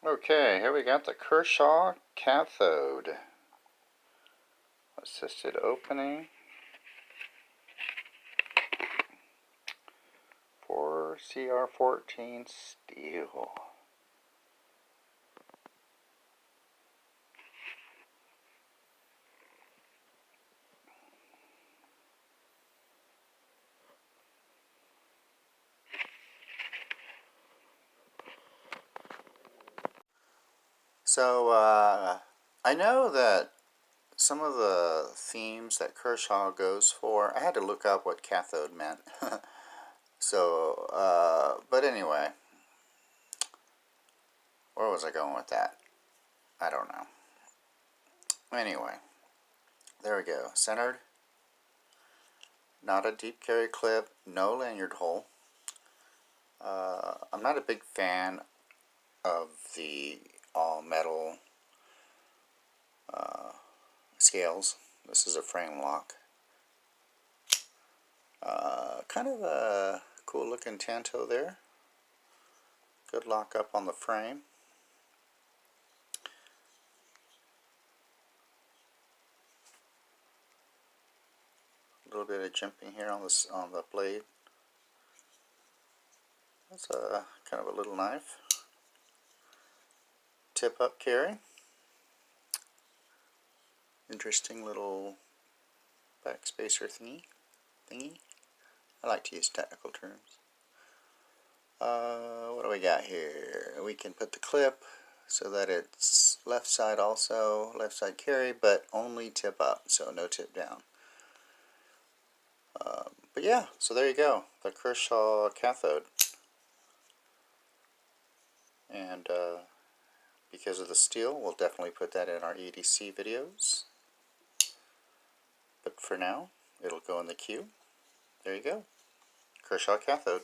Okay, here we got the Kershaw Cathode. Assisted opening for CR14 steel. So, I know that some of the themes that Kershaw goes for, I had to look up what cathode meant. So, but anyway, where was I going with that? I don't know. Anyway, there we go. Centered. Not a deep carry clip. No lanyard hole. I'm not a big fan of the all metal scales. This is a frame lock. Kind of a cool looking tanto there. Good lock up on the frame. A little bit of jimping here on the blade. That's a kind of a little knife. Tip up carry. Interesting little backspacer thingy. I like to use technical terms. What do we got here? We can put the clip so that it's left side also, left side carry, but only tip up, so no tip down. But yeah, so there you go, the Kershaw Cathode. And because of the steel, we'll definitely put that in our EDC videos. But for now, it'll go in the queue. There you go, Kershaw Cathode.